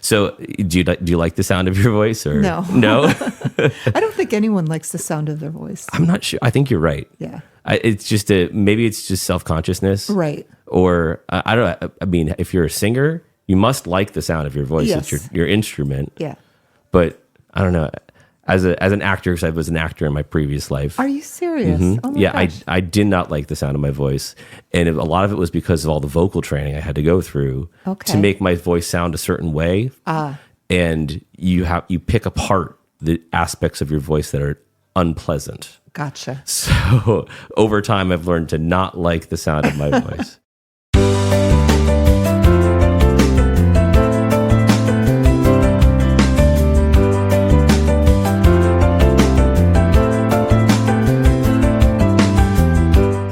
So do you like the sound of your voice or No? I don't think anyone likes the sound of their voice. I'm not sure. I think you're right. Yeah. It's just maybe it's just self-consciousness. Right. Or I don't know. I mean, if you're a singer, you must like the sound of your voice. Yes. It's your instrument. Yeah. But I don't know. As an actor, because I was an actor in my previous life. Are you serious? Oh my Yeah, gosh. I did not like the sound of my voice. And a lot of it was because of all the vocal training I had to go through to make my voice sound a certain way. And you pick apart the aspects of your voice that are unpleasant. Gotcha. So over time, I've learned to not like the sound of my voice.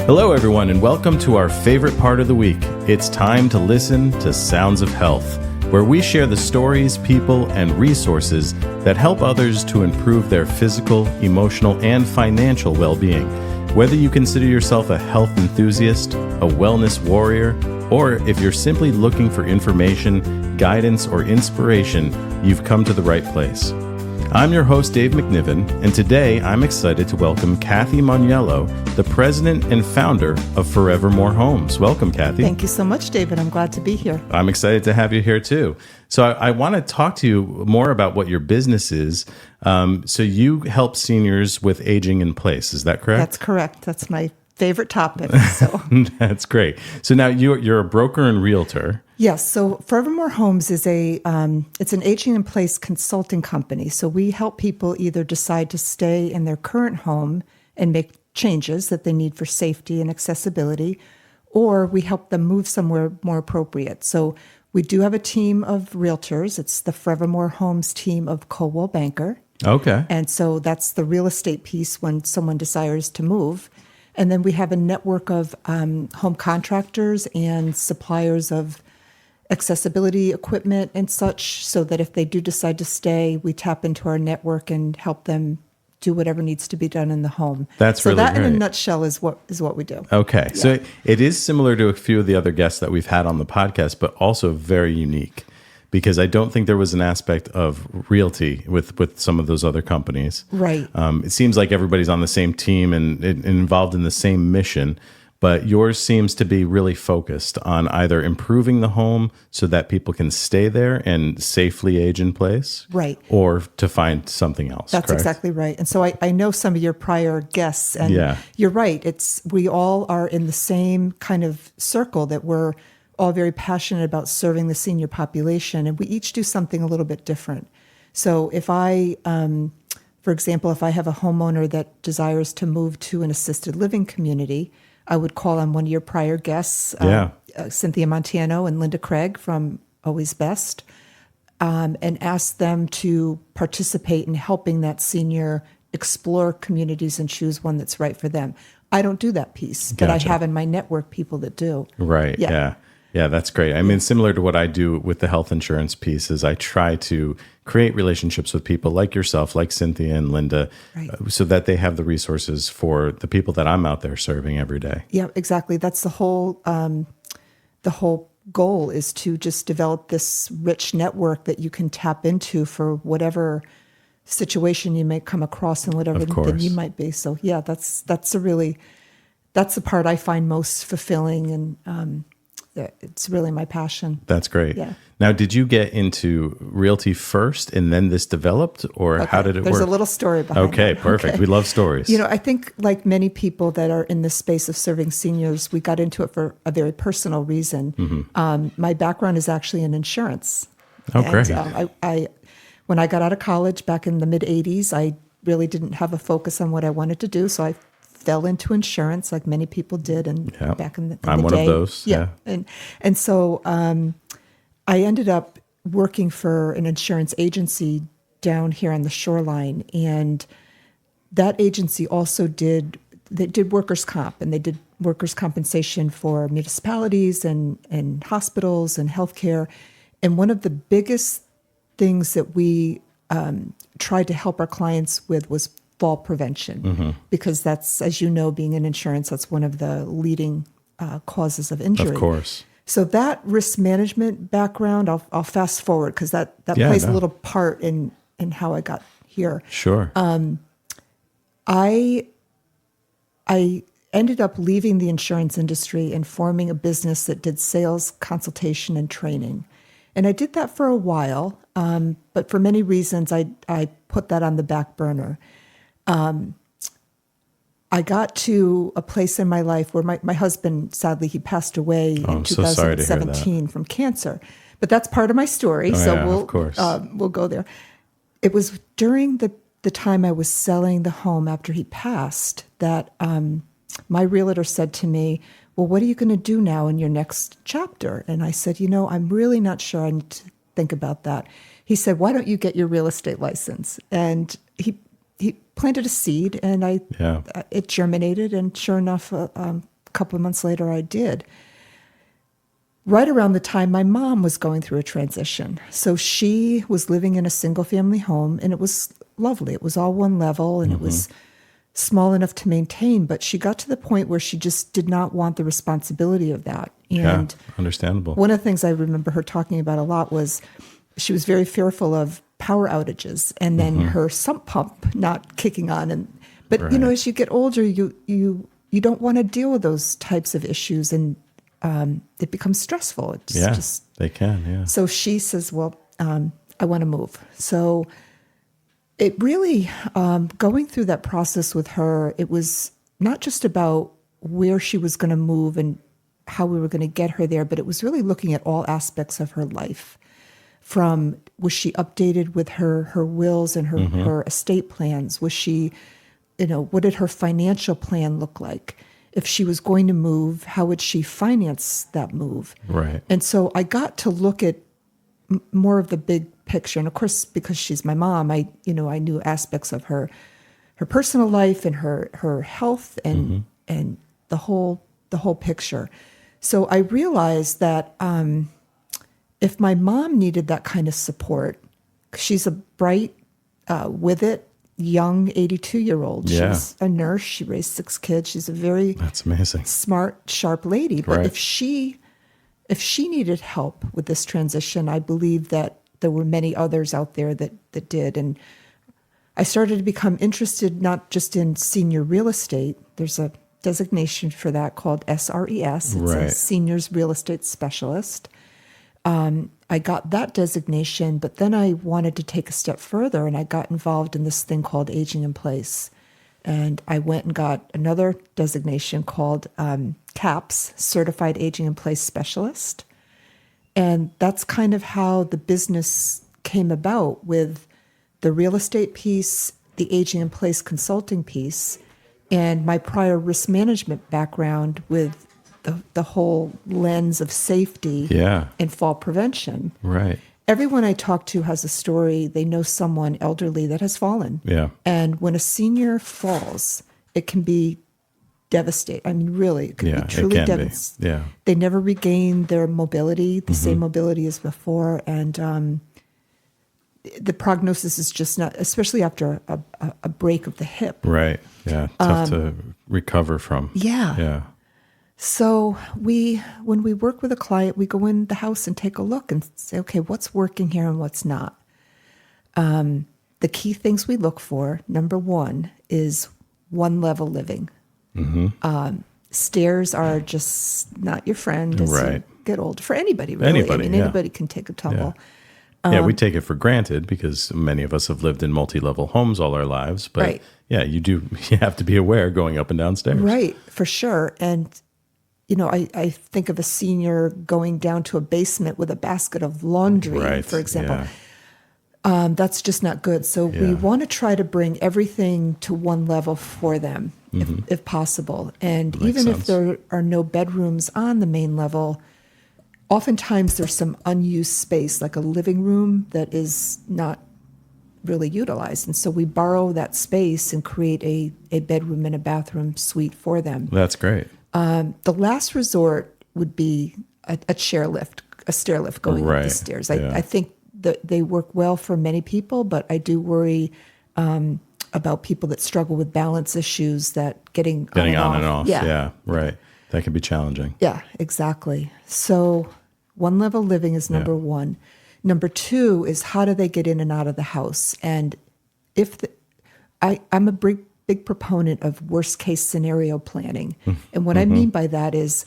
Hello, everyone, and welcome to our favorite part of the week. It's time to listen to Sounds of Health, where we share the stories, people, and resources that help others to improve their physical, emotional, and financial well-being. Whether you consider yourself a health enthusiast, a wellness warrior, or if you're simply looking for information, guidance, or inspiration, you've come to the right place. I'm your host, Dave McNiven, and today I'm excited to welcome Kathy Moniello, the president and founder of Forevermore Homes. Welcome, Kathy. Thank you so much, David. I'm glad to be here. I'm excited to have you here, too. So I want to talk to you more about what your business is. So you help seniors with aging in place. Is that correct? That's correct. That's my favorite topic. So That's great. So now you're a broker and realtor. yes. So Forevermore Homes is it's an aging in place consulting company. So we help people either decide to stay in their current home and make changes that they need for safety and accessibility, or we help them move somewhere more appropriate. So we do have a team of realtors. It's the Forevermore Homes team of Coldwell Banker. Okay. And so that's the real estate piece when someone desires to move. And then we have a network of home contractors and suppliers of accessibility equipment and such, so that if they do decide to stay, we tap into our network and help them do whatever needs to be done in the home. That's really that great. in a nutshell is what we do. Okay. Yeah. So it is similar to a few of the other guests that we've had on the podcast, but also very unique, because I don't think there was an aspect of realty with some of those other companies. Right. It seems like everybody's on the same team and involved in the same mission, but yours seems to be really focused on either improving the home so that people can stay there and safely age in place. Right. Or to find something else. That's correct? exactly right. And so I know some of your prior guests, and Yeah. You're right. We all are in the same kind of circle, that we're all very passionate about serving the senior population, and we each do something a little bit different. So if for example, if I have a homeowner that desires to move to an assisted living community, I would call on one of your prior guests, Cynthia Montano and Linda Craig from Always Best, and ask them to participate in helping that senior explore communities and choose one that's right for them. I don't do that piece, but I have in my network people that do. Right. Yeah. Yeah, that's great. I mean, similar to what I do with the health insurance piece is I try to create relationships with people like yourself, like Cynthia and Linda, Right. So that they have the resources for the people that I'm out there serving every day. Yeah, exactly. That's the whole goal, is to just develop this rich network that you can tap into for whatever situation you may come across and whatever the need might be. So yeah, that's the part I find most fulfilling, and it's really my passion. That's great. Yeah. Now, did you get into realty first and then this developed, or how did it work? There's a little story behind it. Okay, perfect. We love stories. I think like many people that are in the space of serving seniors, we got into it for a very personal reason. Mm-hmm. My background is actually in insurance. Oh, great. When I got out of college back in the mid-'80s, I really didn't have a focus on what I wanted to do, so I fell into insurance like many people did, and back in the I'm day. one of those. Yeah. And so I ended up working for an insurance agency down here on the shoreline, and that agency also did workers' comp, and they did workers' compensation for municipalities and hospitals and healthcare. And one of the biggest things that we tried to help our clients with was fall prevention, because that's, as you know, being in insurance, that's one of the leading causes of injury. Of course. So that risk management background, I'll fast forward because that plays a little part in how I got here. Sure. I ended up leaving the insurance industry and forming a business that did sales, consultation, and training. And I did that for a while, but for many reasons, I put that on the back burner. I got to a place in my life where my husband, sadly, he passed away in 2017 from cancer. But that's part of my story, we'll go there. It was during the time I was selling the home after he passed that my realtor said to me, well, what are you going to do now in your next chapter? And I said, I'm really not sure. I need to think about that. He said, why don't you get your real estate license? And he planted a seed, and it germinated, and sure enough, a couple of months later, I did. Right around the time my mom was going through a transition. So she was living in a single-family home, and it was lovely. It was all one level, and it was small enough to maintain, but she got to the point where she just did not want the responsibility of that. And understandable. One of the things I remember her talking about a lot was she was very fearful of power outages and then her sump pump not kicking on. But as you get older, you don't want to deal with those types of issues, and it becomes stressful. They can. Yeah. So she says, well, I want to move. So it really, going through that process with her, it was not just about where she was going to move and how we were going to get her there, but it was really looking at all aspects of her life. From, was she updated with her wills and her estate plans? Was she, what did her financial plan look like? If she was going to move, how would she finance that move? Right. And so I got to look at more of the big picture. And of course, because she's my mom, I knew aspects of her personal life and her health and the whole picture. So I realized that if my mom needed that kind of support, she's a bright, with it, young 82-year-old. Yeah. She's a nurse. She raised 6 kids. She's a very That's amazing. Smart, sharp lady. But right. if she needed help with this transition, I believe that there were many others out there that did. And I started to become interested not just in senior real estate. There's a designation for that called SRES. It's a seniors real estate specialist. I got that designation, but then I wanted to take a step further, and I got involved in this thing called aging in place. And I went and got another designation called CAPS, Certified Aging in Place Specialist. And that's kind of how the business came about, with the real estate piece, the aging in place consulting piece, and my prior risk management background with the whole lens of safety and fall prevention. Right. Everyone I talk to has a story. They know someone elderly that has fallen. Yeah. And when a senior falls, it can be devastating. I mean, really, it can be truly devastating. Yeah. They never regain their mobility, the same mobility as before. And the prognosis is just not, especially after a break of the hip. Right. Yeah. Tough to recover from. Yeah. Yeah. So when we work with a client, we go in the house and take a look and say, okay, what's working here and what's not? The key things we look for, number one, is one level living. Stairs are just not your friend as you get older. For anybody, really. Anybody can take a tumble. Yeah, we take it for granted because many of us have lived in multi-level homes all our lives. But you have to be aware going up and down stairs. Right, for sure. And I think of a senior going down to a basement with a basket of laundry, for example. Yeah. That's just not good. So we want to try to bring everything to one level for them, if possible. And even if there are no bedrooms on the main level, oftentimes there's some unused space, like a living room that is not really utilized. And so we borrow that space and create a bedroom and a bathroom suite for them. That's great. The last resort would be a stair lift going up the stairs. I think that they work well for many people, but I do worry about people that struggle with balance issues, that getting on and off. Yeah, right. That can be challenging. Yeah, exactly. So one level living is number one. Number two is how do they get in and out of the house? And I'm a big proponent of worst case scenario planning. And what I mean by that is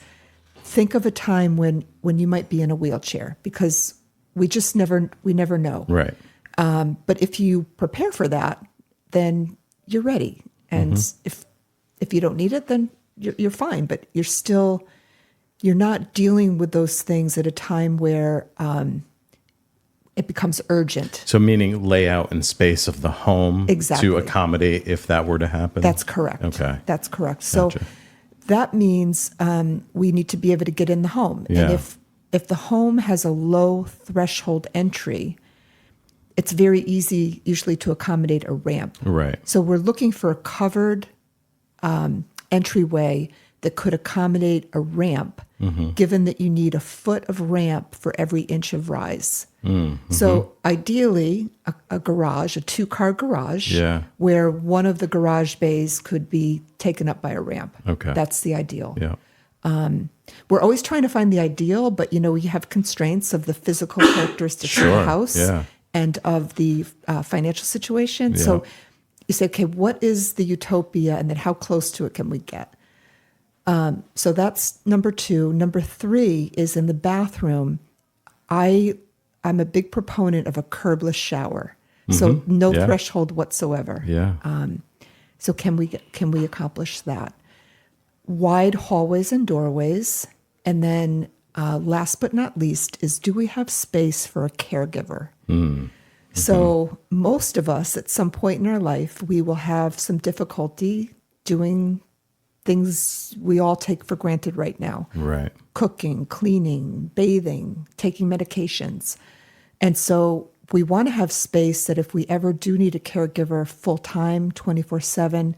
think of a time when you might be in a wheelchair, because we never know. Right. But if you prepare for that, then you're ready. And if you don't need it, then you're fine. But you're not dealing with those things at a time where it becomes urgent. So meaning layout and space of the home Exactly. to accommodate if that were to happen? That's correct. Okay. That's correct. Gotcha. So that means we need to be able to get in the home. Yeah. And if the home has a low threshold entry, it's very easy usually to accommodate a ramp. Right. So we're looking for a covered entryway that could accommodate a ramp, given that you need a foot of ramp for every inch of rise. So ideally, a garage, a 2-car garage, where one of the garage bays could be taken up by a ramp. Okay. That's the ideal. Yeah. We're always trying to find the ideal, but we have constraints of the physical characteristics of the house and of the financial situation. Yeah. So you say, okay, what is the utopia, and then how close to it can we get? So that's number two. Number three is in the bathroom. I'm a big proponent of a curbless shower. So no threshold whatsoever. Yeah. So can we accomplish that? Wide hallways and doorways. And then last but not least is, do we have space for a caregiver? So most of us at some point in our life, we will have some difficulty doing things we all take for granted right now. Right. Cooking, cleaning, bathing, taking medications. And so we want to have space that if we ever do need a caregiver full-time, 24/7,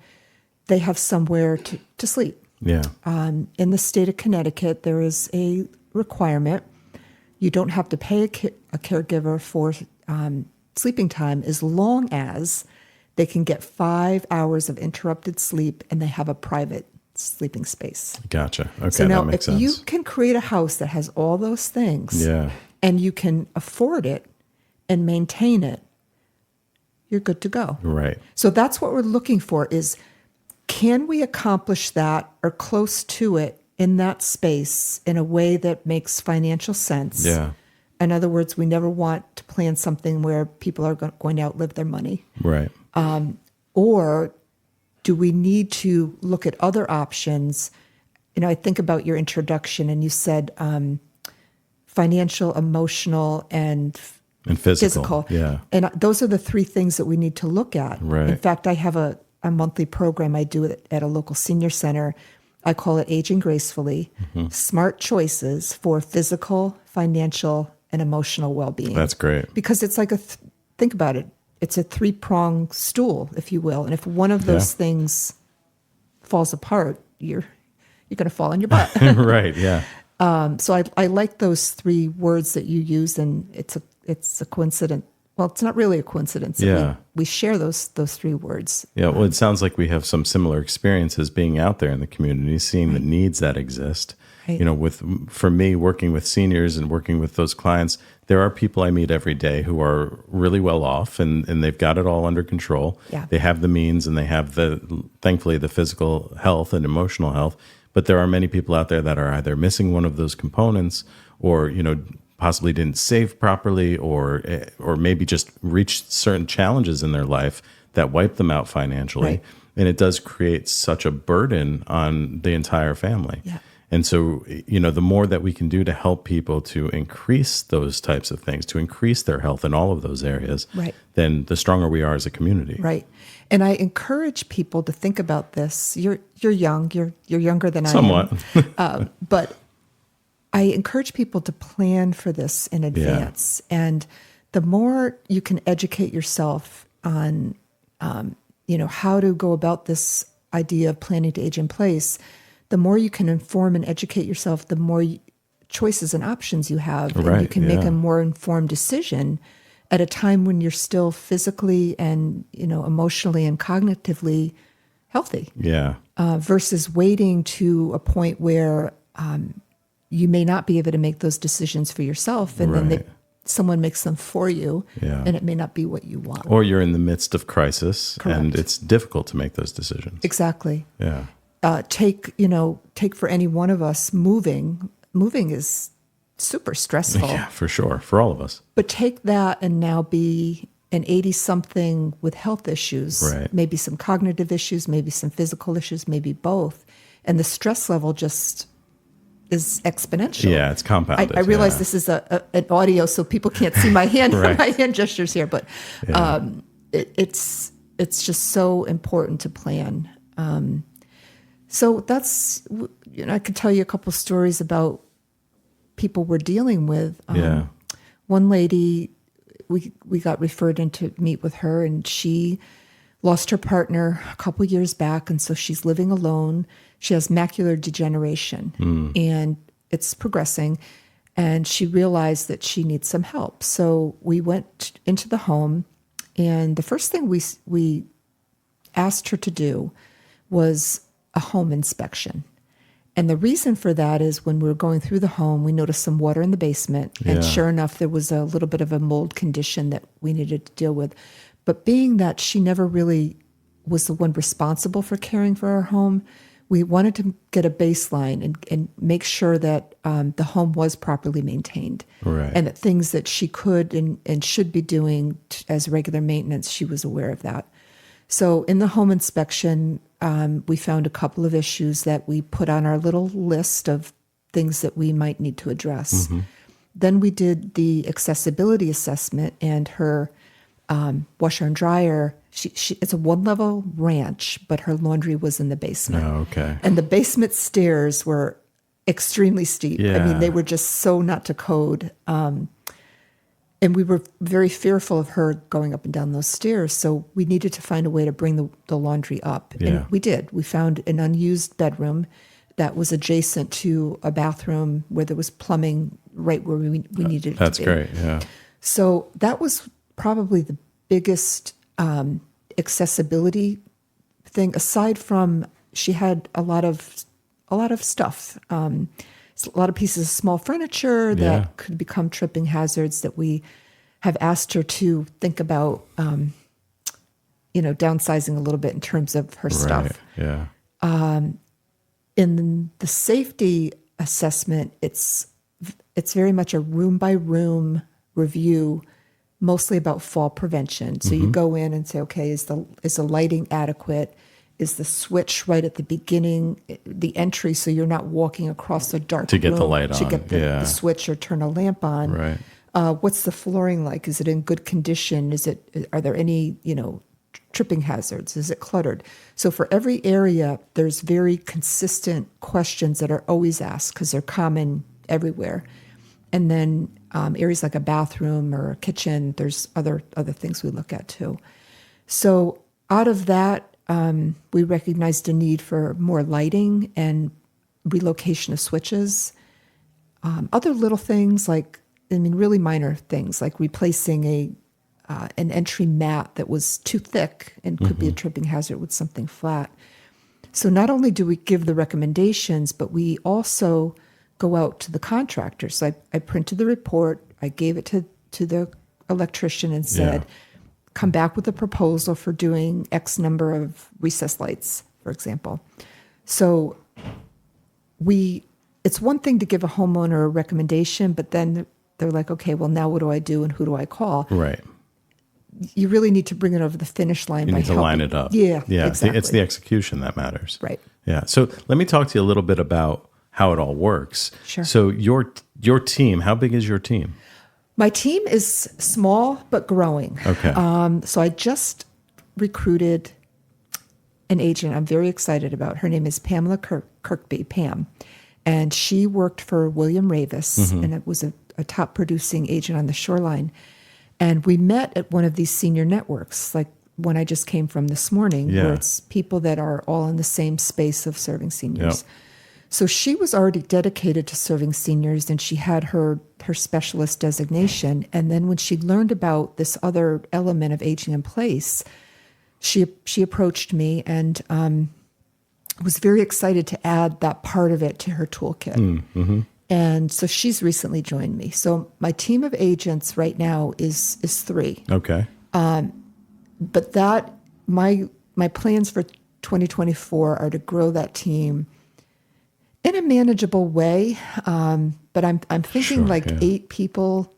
they have somewhere to sleep. Yeah. In the state of Connecticut, there is a requirement. You don't have to pay a caregiver for sleeping time as long as they can get 5 hours of interrupted sleep and they have a private sleeping space. Gotcha. Okay, So now that makes if sense. you can create a house that has all those things and you can afford it and maintain it, you're good to go. Right. So that's what we're looking for is, can we accomplish that or close to it in that space in a way that makes financial sense? Yeah. In other words, we never want to plan something where people are going to outlive their money. Right. Or do we need to look at other options? I think about your introduction, and you said financial, emotional, and physical. Yeah. And those are the three things that we need to look at. Right. In fact, I have a monthly program I do at a local senior center. I call it Aging Gracefully, Smart Choices for Physical, Financial, and Emotional Well-Being. That's great. Because it's like think about it. It's a 3-pronged stool, if you will. And if one of those things falls apart, you're going to fall on your butt. Right. Yeah. So I like those 3 words that you use, and it's a coincidence. Well, it's not really a coincidence. Yeah. We share those 3 words. Yeah. Well, it sounds like we have some similar experiences being out there in the community, seeing the needs that exist. Right. For me, working with seniors and working with those clients, there are people I meet every day who are really well off and they've got it all under control. Yeah. They have the means and they have thankfully the physical health and emotional health. But there are many people out there that are either missing one of those components or, possibly didn't save properly or maybe just reached certain challenges in their life that wipe them out financially. Right. And it does create such a burden on the entire family. Yeah. And so, the more that we can do to help people to increase those types of things, to increase their health in all of those areas, Right. then the stronger we are as a community. Right. And I encourage people to think about this. You're young. You're younger than Somewhat. I am. But I encourage people to plan for this in advance. Yeah. And the more you can educate yourself on, how to go about this idea of planning to age in place, the more you can inform and educate yourself, the more choices and options you have. Right, and you can make a more informed decision at a time when you're still physically and, emotionally and cognitively healthy. Yeah. versus waiting to a point where you may not be able to make those decisions for yourself, and then someone makes them for you, and it may not be what you want. Or you're in the midst of crisis, Correct. and it's difficult to make those decisions. Exactly. Yeah. Take for any one of us, moving is super stressful. Yeah, for sure. For all of us. But take that and now be an 80-something with health issues, maybe some cognitive issues, maybe some physical issues, maybe both. And the stress level just is exponential. Yeah, it's compounded. I realize this is an audio, so people can't see my hand my hand gestures here, but it's just so important to plan. So that's, I could tell you a couple stories about people we're dealing with. One lady, we got referred in to meet with her, and she lost her partner a couple years back, and so she's living alone. She has macular degeneration, and it's progressing, and she realized that she needs some help. So we went into the home, and the first thing we asked her to do was a home inspection. And the reason for that is when we were going through the home, we noticed some water in the basement. And sure enough, there was a little bit of a mold condition that we needed to deal with. But being that she never really was the one responsible for caring for our home, we wanted to get a baseline and make sure that the home was properly maintained. And that things that she could and should be doing as regular maintenance, she was aware of that. So in the home inspection, we found a couple of issues that we put on our little list of things that we might need to address. Then we did the accessibility assessment, and her washer and dryer, it's a one-level ranch, but her laundry was in the basement. Oh, okay. And the basement stairs were extremely steep. I mean, they were just so not to code. And we were very fearful of her going up and down those stairs. So we needed to find a way to bring the laundry up. And we did. We found an unused bedroom that was adjacent to a bathroom where there was plumbing right where we needed it to be. That's great, yeah. So that was probably the biggest accessibility thing, aside from she had a lot of stuff. A lot of pieces of small furniture that could become tripping hazards that we have asked her to think about, downsizing a little bit in terms of her stuff. In the safety assessment, it's very much a room by room review, mostly about fall prevention. So you go in and say, okay, is the lighting adequate? Is the switch right at the beginning, the entry, so you're not walking across a dark room to get the light on, to get the switch or turn a lamp on. What's the flooring like? Is it in good condition? Are there any tripping hazards? Is it cluttered? So for every area, there's very consistent questions that are always asked because they're common everywhere. And then areas like a bathroom or a kitchen, there's other things we look at too. So out of that, we recognized a need for more lighting and relocation of switches. Other little things really minor things like replacing an entry mat that was too thick and could be a tripping hazard with something flat. So not only do we give the recommendations, but we also go out to the contractors. So I printed the report, I gave it to the electrician and said, come back with a proposal for doing X number of recessed lights, for example. So it's one thing to give a homeowner a recommendation, but then they're like, okay, well, now what do I do and who do I call? Right. You really need to bring it over the finish line. You need to line it up. Yeah, exactly. It's the execution that matters. Right. Yeah. So let me talk to you a little bit about how it all works. Sure. So your team, how big is your team? My team is small but growing. Okay. So I just recruited an agent I'm very excited about. Her name is Pamela Kirkby, Pam. And she worked for William Ravis, and it was a top producing agent on the shoreline. And we met at one of these senior networks, like one I just came from this morning, where it's people that are all in the same space of serving seniors. Yep. So she was already dedicated to serving seniors, and she had her specialist designation. And then when she learned about this other element of aging in place, she approached me, and was very excited to add that part of it to her toolkit. Mm-hmm. And so she's recently joined me. So my team of agents right now is 3. Okay. But that my plans for 2024 are to grow that team in a manageable way. But I'm thinking 8 people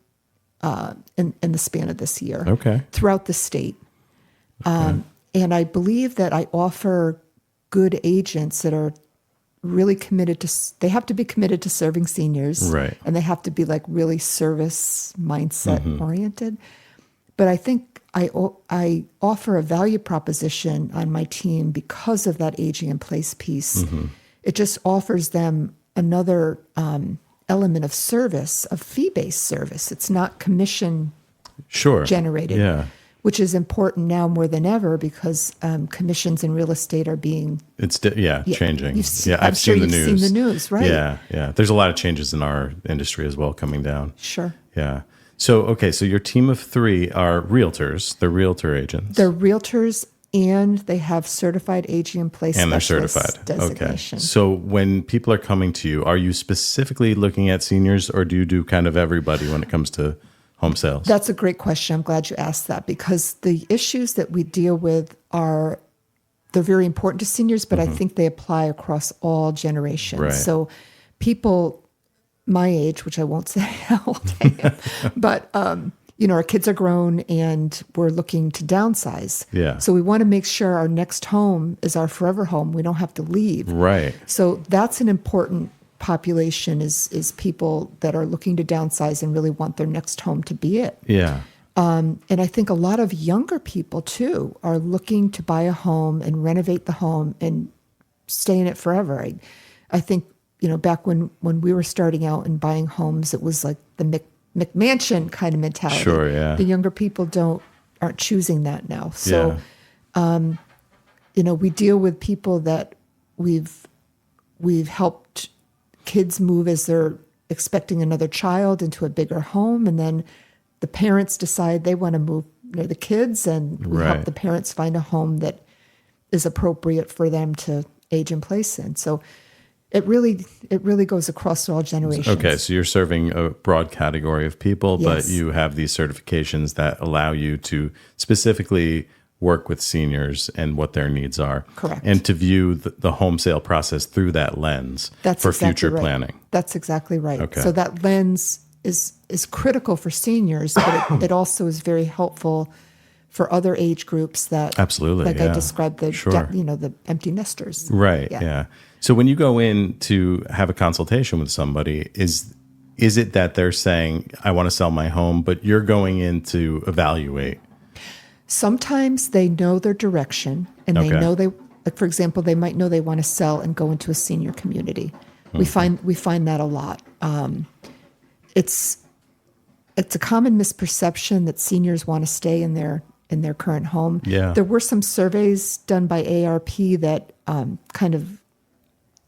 in the span of this year. Okay. Throughout the state. And I believe that I offer good agents that are really committed they have to be committed to serving seniors. Right. And they have to be like really service mindset oriented. But I think I offer a value proposition on my team because of that aging in place piece. Mm-hmm. It just offers them another element of service, of fee-based service. It's not commission generated. Yeah. Which is important now more than ever because commissions in real estate are being... changing. I've seen the news. You've seen the news, right? Yeah. There's a lot of changes in our industry as well coming down. Sure. Yeah. So your team of 3 are realtors. They're realtor agents. They're realtors, and they have certified aging in place and they're specialist certified designation. Okay. So when people are coming to you, are you specifically looking at seniors, or do you do kind of everybody when it comes to home sales? That's a great question. I'm glad you asked that, because the issues that we deal with they're very important to seniors, but I think they apply across all generations. Right. So people my age, which I won't say how old I am, but our kids are grown and we're looking to downsize. Yeah. So we want to make sure our next home is our forever home. We don't have to leave. Right. So that's an important population is people that are looking to downsize and really want their next home to be it. Yeah. And I think a lot of younger people too are looking to buy a home and renovate the home and stay in it forever. I think, back when we were starting out and buying homes, it was like the McMansion kind of mentality. Sure, yeah. The younger people aren't choosing that now. So, we deal with people that we've helped kids move as they're expecting another child into a bigger home, and then the parents decide they want to move near the kids, and we help the parents find a home that is appropriate for them to age in place in. So it really goes across all generations. Okay, so you're serving a broad category of people, Yes. but you have these certifications that allow you to specifically work with seniors and what their needs are. Correct. And to view the home sale process through that lens future planning. That's exactly right. Okay. So that lens is critical for seniors, but it also is very helpful for other age groups that, absolutely, like yeah. I described, the empty nesters. Right. Yeah. So when you go in to have a consultation with somebody, is it that they're saying, I want to sell my home, but you're going in to evaluate? Sometimes they know their direction, and they know like, for example, they might know they want to sell and go into a senior community. Mm-hmm. We find that a lot. It's a common misperception that seniors want to stay in their current home. Yeah. There were some surveys done by ARP that kind of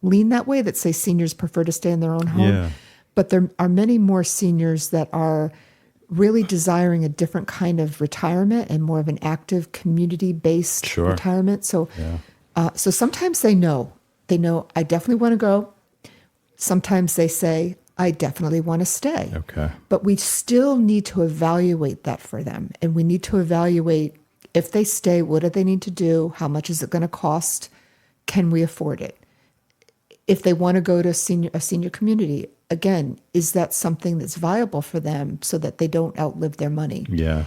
lean that way, that say seniors prefer to stay in their own home. Yeah. But there are many more seniors that are really desiring a different kind of retirement and more of an active community-based retirement. So, so sometimes they know I definitely want to go. Sometimes they say, I definitely want to stay. Okay. But we still need to evaluate that for them. And we need to evaluate, if they stay, what do they need to do? How much is it going to cost? Can we afford it? If they want to go to a senior community, again, is that something that's viable for them so that they don't outlive their money? Yeah.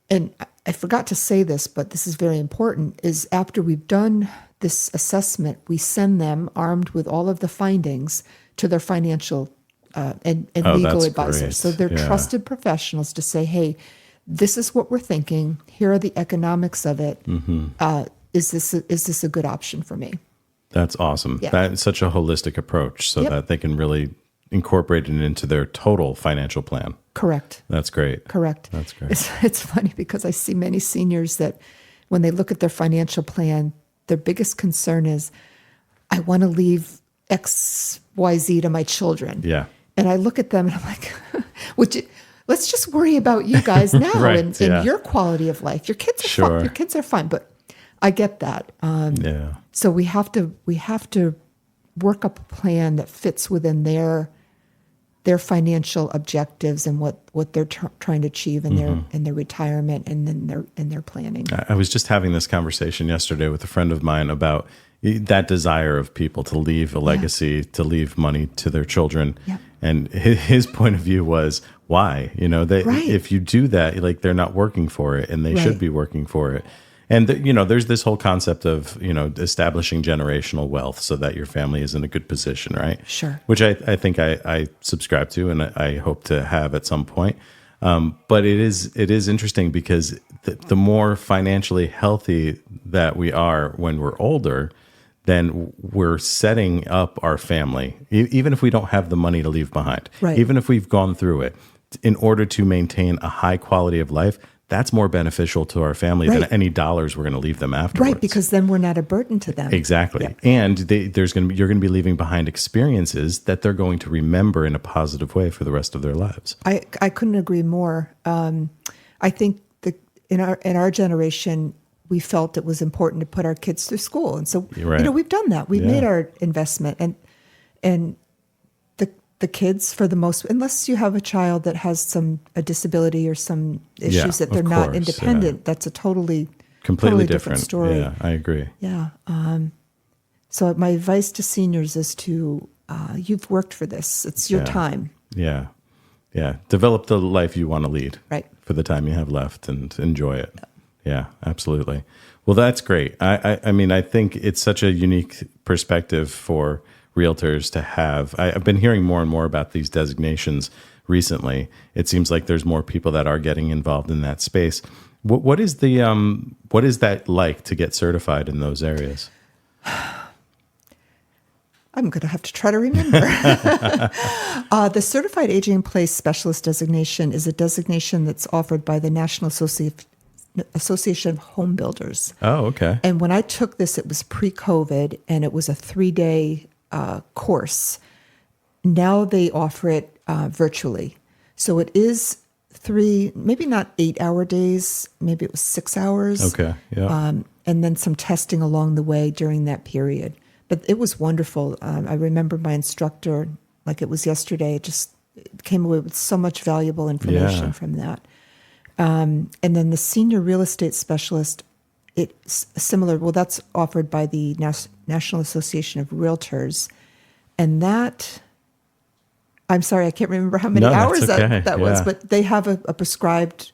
And I forgot to say this, but this is very important, is after we've done this assessment, we send them armed with all of the findings to their financial and legal advisors. Great. So they're trusted professionals to say, hey, this is what we're thinking. Here are the economics of it. Mm-hmm. Is this a good option for me? That's awesome. Yeah. That's such a holistic approach so that they can really incorporate it into their total financial plan. Correct. That's great. Correct. That's great. It's funny because I see many seniors that when they look at their financial plan, their biggest concern is, I want to leave X, Y, Z to my children. Yeah. And I look at them and I'm like, let's just worry about you guys now and your quality of life. Your kids are fine. Your kids are fine. But I get that. So we have to work up a plan that fits within their financial objectives and what they're trying to achieve in their retirement and then in their planning. I was just having this conversation yesterday with a friend of mine about that desire of people to leave a legacy, to leave money to their children. Yeah. And his point of view was, why? If you do that, like, they're not working for it, and they should be working for it. And, there's this whole concept of, establishing generational wealth so that your family is in a good position, right? Sure. Which I think I subscribe to, and I hope to have at some point. But it is interesting because the more financially healthy that we are when we're older, then we're setting up our family, even if we don't have the money to leave behind, even if we've gone through it, in order to maintain a high quality of life. That's more beneficial to our family than any dollars we're going to leave them afterwards. Right, because then we're not a burden to them. Exactly. Yeah. And you're going to be leaving behind experiences that they're going to remember in a positive way for the rest of their lives. I couldn't agree more. I think in our generation, we felt it was important to put our kids through school. And so, we've done that. We've made our investment. And the kids, for the most, unless you have a child that has a disability or some issues that they're not independent, that's a completely different story. Yeah, I agree. Yeah. So my advice to seniors is to, you've worked for this. It's your time. Yeah. Yeah. Develop the life you want to lead for the time you have left and enjoy it. Yeah, absolutely. Well, that's great. I mean, I think it's such a unique perspective for realtors to have. I've been hearing more and more about these designations recently. It seems like there's more people that are getting involved in that space. What is that like to get certified in those areas? I'm going to have to try to remember. The Certified Aging in Place Specialist designation is a designation that's offered by the National Association of Home Builders. Oh, okay. And when I took this, it was pre-COVID, and it was a 3-day course. Now they offer it virtually. So it is 3, maybe not 8-hour days, maybe it was 6 hours. Okay, yeah. And then some testing along the way during that period. But it was wonderful. I remember my instructor, like it was yesterday, it came away with so much valuable information from that. And then the Senior Real Estate Specialist, it's similar. Well, that's offered by the National Association of Realtors. And that, I'm sorry, I can't remember how many hours that was, but they have a prescribed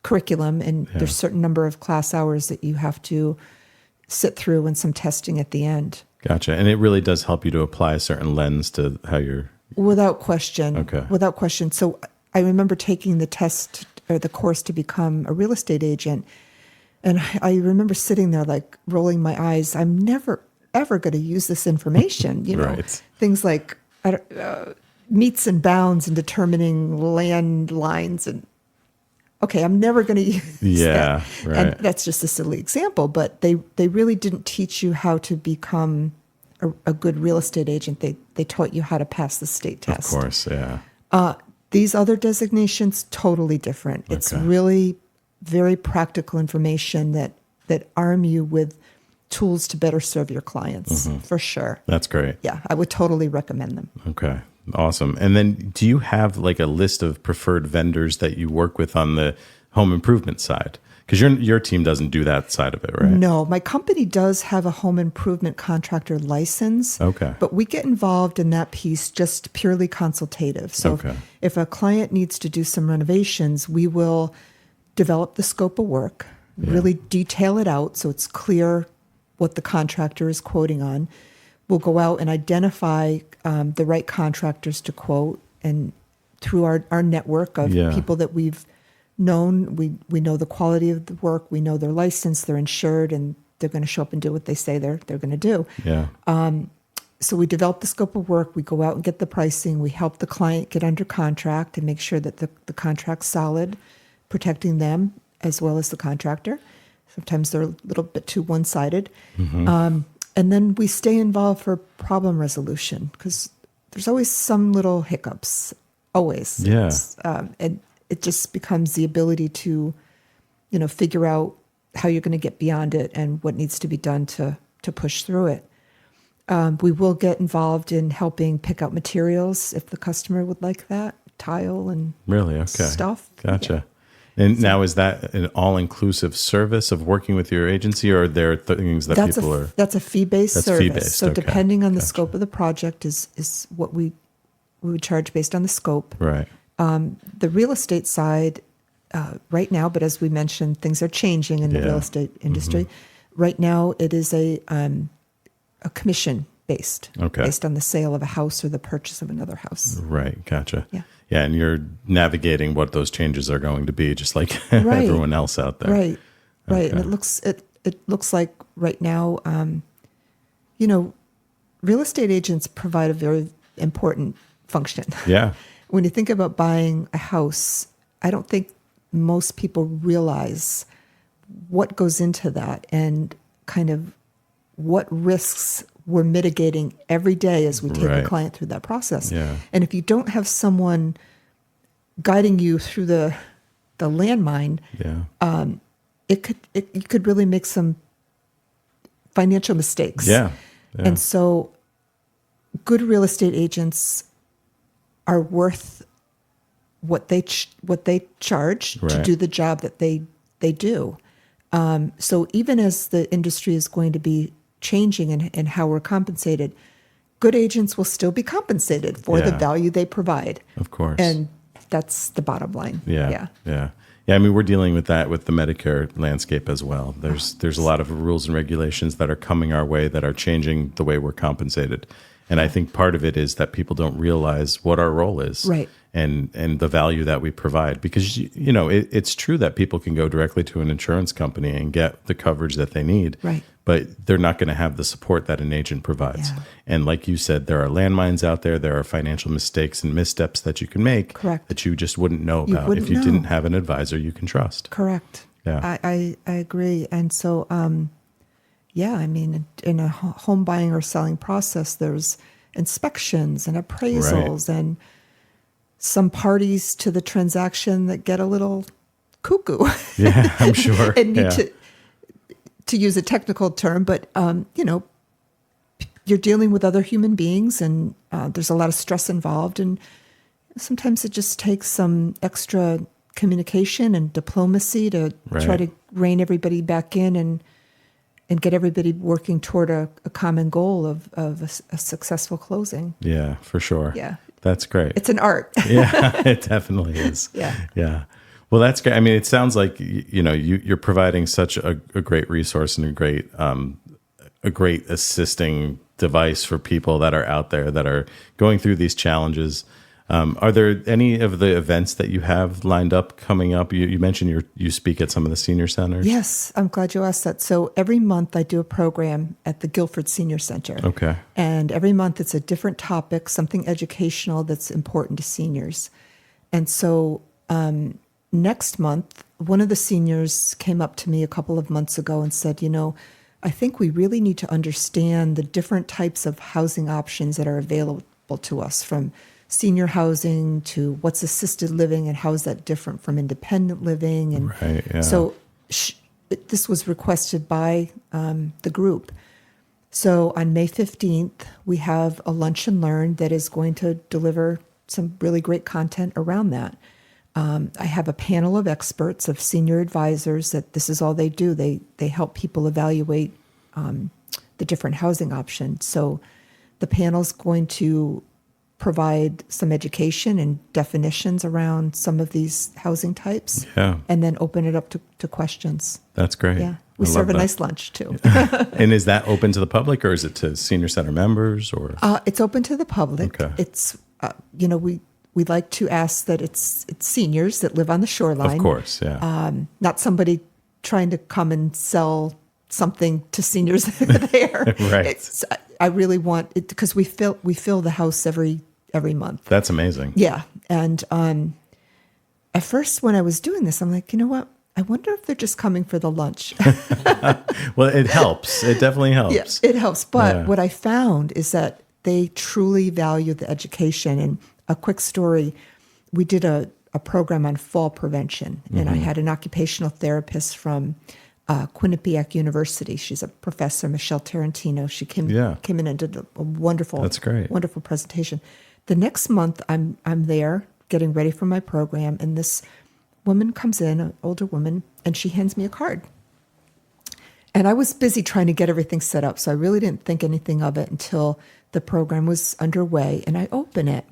curriculum, and there's a certain number of class hours that you have to sit through and some testing at the end. Gotcha. And it really does help you to apply a certain lens to how you're... Without question. Okay. Without question. So I remember taking the test or the course to become a real estate agent. And I remember sitting there like rolling my eyes. I'm never, ever going to use this information. Things like meets and bounds and determining land lines. And okay, I'm never going to use that. Right. And that's just a silly example. But they really didn't teach you how to become a good real estate agent. They taught you how to pass the state test. Of course, yeah. These other designations, totally different. Okay. It's really very practical information that arm you with tools to better serve your clients, for sure. That's great. Yeah, I would totally recommend them. Okay, awesome. And then do you have like a list of preferred vendors that you work with on the home improvement side? Because your team doesn't do that side of it, right? No, my company does have a home improvement contractor license. Okay. But we get involved in that piece just purely consultative. So if a client needs to do some renovations, we will develop the scope of work, really detail it out so it's clear what the contractor is quoting on. We'll go out and identify the right contractors to quote, and through our network of people that we've known, we know the quality of the work, we know their license, they're insured, and they're going to show up and do what they say they're going to do. Yeah. So we develop the scope of work, we go out and get the pricing, we help the client get under contract and make sure that the contract's solid, protecting them as well as the contractor. Sometimes they're a little bit too one-sided. And then we stay involved for problem resolution, because there's always some little hiccups, always. Yeah. And it just becomes the ability to, figure out how you're going to get beyond it and what needs to be done to push through it. We will get involved in helping pick out materials if the customer would like that, tile and stuff. Gotcha. Yeah. And now, is that an all-inclusive service of working with your agency, or are there things that people are... That's a fee-based service. Fee-based. So okay. depending on the scope of the project is what we would charge based on the scope. Right. The real estate side, right now, but as we mentioned, things are changing in the real estate industry. Mm-hmm. Right now, it is a commission based, based on the sale of a house or the purchase of another house. Right. Gotcha. Yeah. Yeah. And you're navigating what those changes are going to be, just like everyone else out there. Right. Right. And it looks like right now, real estate agents provide a very important function. Yeah. When you think about buying a house, I don't think most people realize what goes into that and kind of what risks we're mitigating every day as we take a client through that process. Yeah. And if you don't have someone guiding you through the landmine, you could really make some financial mistakes. Yeah. And so good real estate agents are worth what they charge to do the job that they do. So even as the industry is going to be changing and how we're compensated, good agents will still be compensated for the value they provide. Of course. And that's the bottom line. Yeah. I mean, we're dealing with that with the Medicare landscape as well. There's a lot of rules and regulations that are coming our way that are changing the way we're compensated. And I think part of it is that people don't realize what our role is, right? And the value that we provide. Because it's true that people can go directly to an insurance company and get the coverage that they need, right? But they're not going to have the support that an agent provides. Yeah. And like you said, there are landmines out there. There are financial mistakes and missteps that you can make, correct, that you just wouldn't know about if you didn't have an advisor you can trust. Correct. Yeah, I agree. And so, I mean, in a home buying or selling process, there's inspections and appraisals and some parties to the transaction that get a little cuckoo. Yeah, I'm sure. And need to use a technical term, but, you're dealing with other human beings and there's a lot of stress involved. And sometimes it just takes some extra communication and diplomacy to try to rein everybody back in and get everybody working toward a common goal of a successure closing. Yeah, for sure. Yeah. That's great. It's an art. Yeah, it definitely is. Yeah. Well, that's great. I mean, it sounds like, you're providing such a great resource and a great assisting device for people that are out there that are going through these challenges. Are there any of the events that you have lined up coming up? You mentioned you speak at some of the senior centers. Yes, I'm glad you asked that. So every month I do a program at the Guilford Senior Center. Okay. And every month it's a different topic, something educational that's important to seniors. And so next month, one of the seniors came up to me a couple of months ago and said, I think we really need to understand the different types of housing options that are available to us, from senior housing to what's assisted living and how is that different from independent living. And so this was requested by the group. So on May 15th, we have a lunch and learn that is going to deliver some really great content around that. I have a panel of experts, of senior advisors, that this is all they do. They help people evaluate the different housing options. So the panel's going to provide some education and definitions around some of these housing types, and then open it up to questions. That's great. Yeah, we serve a nice lunch too. And is that open to the public, or is it to senior center members? Or it's open to the public. Okay. It's we like to ask that it's seniors that live on the shoreline. Of course, yeah. Not somebody trying to come and sell something to seniors there. Right. I really want it because we fill the house every month. That's amazing. Yeah. And at first when I was doing this, I'm like, you know what? I wonder if they're just coming for the lunch. Well, it helps. It definitely helps. Yeah, it helps. But what I found is that they truly value the education. And a quick story, we did a program on fall prevention. And I had an occupational therapist from Quinnipiac University. She's a professor, Michelle Tarantino. She came in and did a wonderful, that's great, wonderful presentation. The next month, I'm there getting ready for my program, and this woman comes in, an older woman, and she hands me a card. And I was busy trying to get everything set up, so I really didn't think anything of it until the program was underway, and I open it.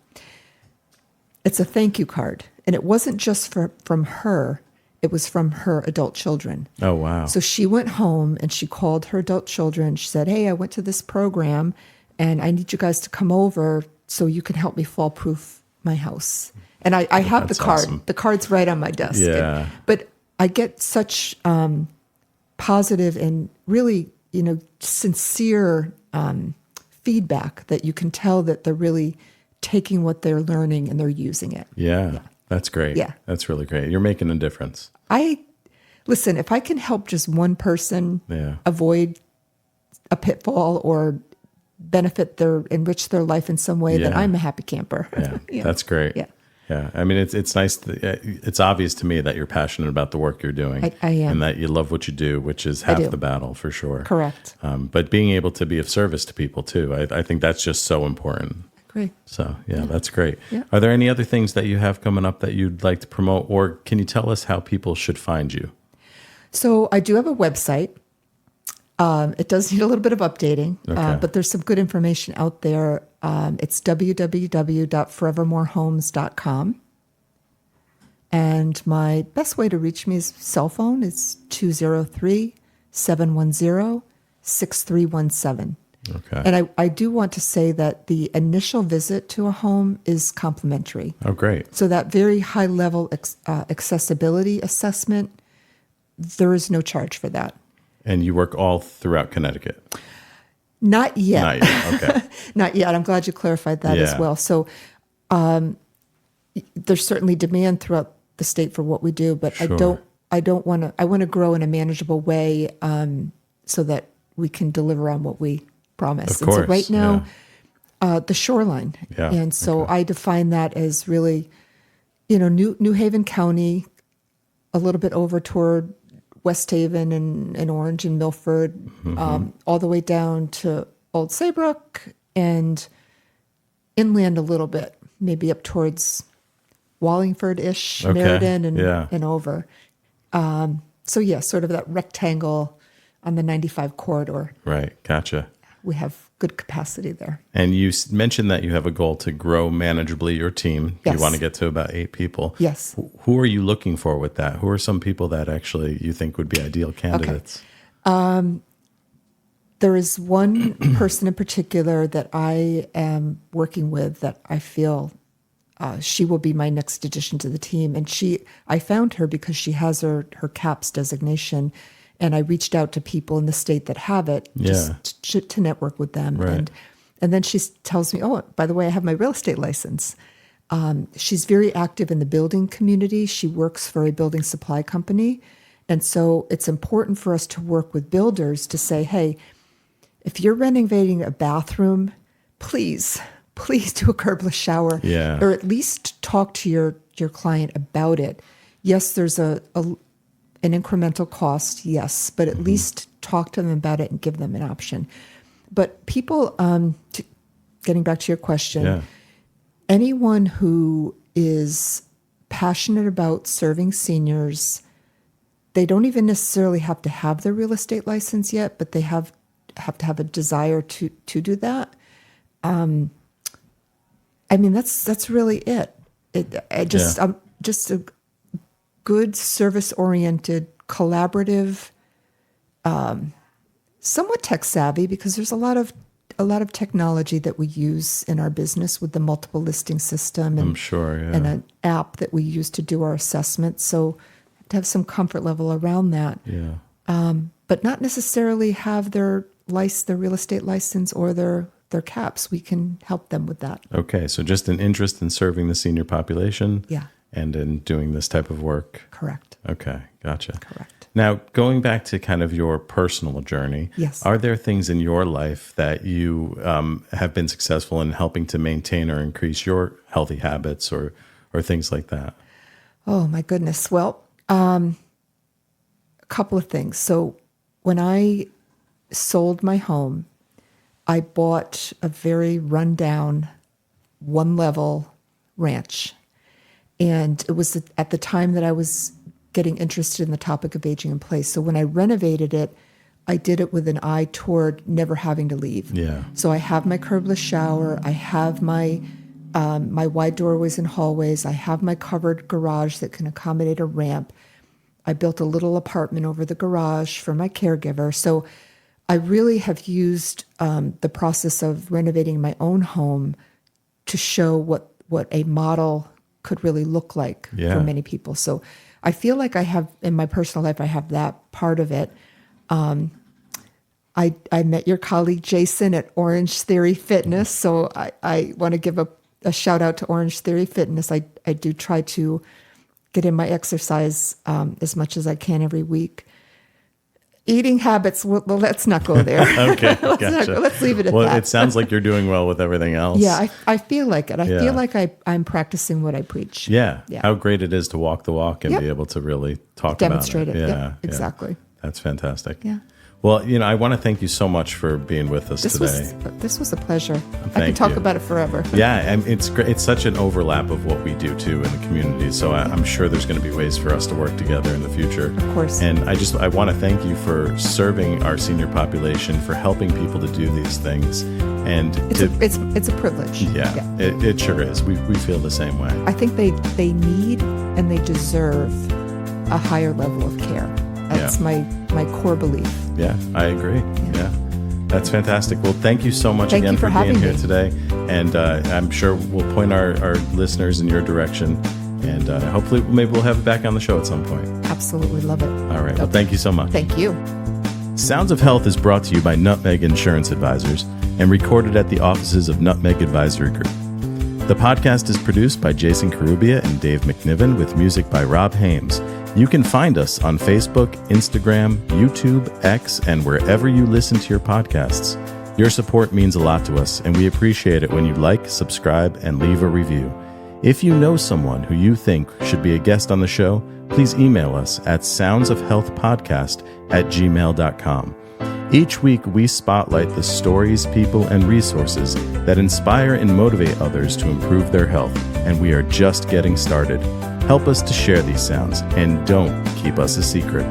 It's a thank you card, and it wasn't just from her. It was from her adult children. Oh, wow. So she went home and she called her adult children. She said, hey, I went to this program and I need you guys to come over so you can help me fall-proof my house. And I have the card. Awesome. The card's right on my desk. Yeah. But I get such positive and really, sincere feedback that you can tell that they're really taking what they're learning and they're using it. Yeah. That's great. Yeah. That's really great. You're making a difference. Listen, if I can help just one person avoid a pitfall or enrich their life in some way, then I'm a happy camper. Yeah. That's great. Yeah. Yeah. I mean, it's nice. It's obvious to me that you're passionate about the work you're doing. I am. And that you love what you do, which is half the battle for sure. Correct. But being able to be of service to people too, I think that's just so important. Great. So, that's great. Yeah. Are there any other things that you have coming up that you'd like to promote, or can you tell us how people should find you? So I do have a website. It does need a little bit of updating, but there's some good information out there. It's www.forevermorehomes.com. And my best way to reach me is cell phone. It's 203-710-6317. Okay. And I do want to say that the initial visit to a home is complimentary. Oh, great. So that very high-level accessibility assessment, there is no charge for that. And you work all throughout Connecticut? Not yet. Not yet, okay. Not yet. I'm glad you clarified that as well. So there's certainly demand throughout the state for what we do, but sure. I want to grow in a manageable way so that we can deliver on what we promise. Of course, and so right now, the shoreline. Yeah. And so I define that as really, New Haven County, a little bit over toward West Haven and Orange and Milford, all the way down to Old Saybrook and inland a little bit, maybe up towards Wallingford-ish, Meriden and over. So sort of that rectangle on the 95 corridor. Right, gotcha. We have good capacity there. And you mentioned that you have a goal to grow manageably your team. Yes. You want to get to about 8 people. Yes. Who are you looking for with that? Who are some people that actually you think would be ideal candidates? Okay. There is one person in particular that I am working with that I feel she will be my next addition to the team. And I found her because she has her CAPS designation. And I reached out to people in the state that have it just to network with them. Right. And then she tells me, oh, by the way, I have my real estate license. She's very active in the building community. She works for a building supply company. And so it's important for us to work with builders to say, hey, if you're renovating a bathroom, please do a curbless shower. Yeah. Or at least talk to your client about it. Yes, there's an incremental cost, yes, but at least talk to them about it and give them an option. But people, getting back to your question, anyone who is passionate about serving seniors, they don't even necessarily have to have their real estate license yet, but they have to have a desire to do that. I mean, that's really it. I'm just a good service-oriented, collaborative, somewhat tech-savvy, because there's a lot of technology that we use in our business with the multiple listing system, and I'm sure, and an app that we use to do our assessments. So to have some comfort level around that, but not necessarily have their real estate license or their CAPS. We can help them with that. Okay, so just an interest in serving the senior population. Yeah. And in doing this type of work. Correct. Okay, gotcha. Correct. Now, going back to kind of your personal journey, yes, are there things in your life that you have been successful in helping to maintain or increase your healthy habits or things like that? Oh, my goodness. Well, a couple of things. So when I sold my home, I bought a very rundown, one-level ranch. And it was at the time that I was getting interested in the topic of aging in place. So when I renovated it, I did it with an eye toward never having to leave. Yeah. So I have my curbless shower. I have my wide doorways and hallways. I have my covered garage that can accommodate a ramp. I built a little apartment over the garage for my caregiver. So I really have used the process of renovating my own home to show what a model could really look like for many people. So I feel like I have, in my personal life, I have that part of it. I met your colleague, Jason, at Orange Theory Fitness. So I want to give a shout out to Orange Theory Fitness. I do try to get in my exercise as much as I can every week. Eating habits, well, let's not go there. Okay, gotcha. Let's leave it at that. Well, it sounds like you're doing well with everything else. Yeah, I feel like it. I feel like I'm practicing what I preach. Yeah. How great it is to walk the walk and be able to really demonstrate about it. Yeah, exactly. That's fantastic. Yeah. Well, I want to thank you so much for being with us today. This was a pleasure. Thank I can talk you. about it forever. Yeah, and it's great. It's such an overlap of what we do too in the community. So I'm sure there's going to be ways for us to work together in the future. Of course. And I want to thank you for serving our senior population, for helping people to do these things. And it's a privilege. Yeah. It sure is. We feel the same way. I think they need and they deserve a higher level of care. That's my core belief. Yeah, I agree. Yeah. That's fantastic. Well, thank you so much again for being here today. And I'm sure we'll point our listeners in your direction. And hopefully, maybe we'll have you back on the show at some point. Absolutely love it. All right. Well, thank you so much. Thank you. Sounds of Health is brought to you by Nutmeg Insurance Advisors and recorded at the offices of Nutmeg Advisory Group. The podcast is produced by Jason Carubia and Dave McNiven with music by Rob Hames. You can find us on Facebook, Instagram, YouTube, X, and wherever you listen to your podcasts. Your support means a lot to us, and we appreciate it when you like, subscribe, and leave a review. If you know someone who you think should be a guest on the show, please email us at soundsofhealthpodcast@gmail.com. Each week, we spotlight the stories, people, and resources that inspire and motivate others to improve their health, and we are just getting started. Help us to share these sounds, and don't keep us a secret.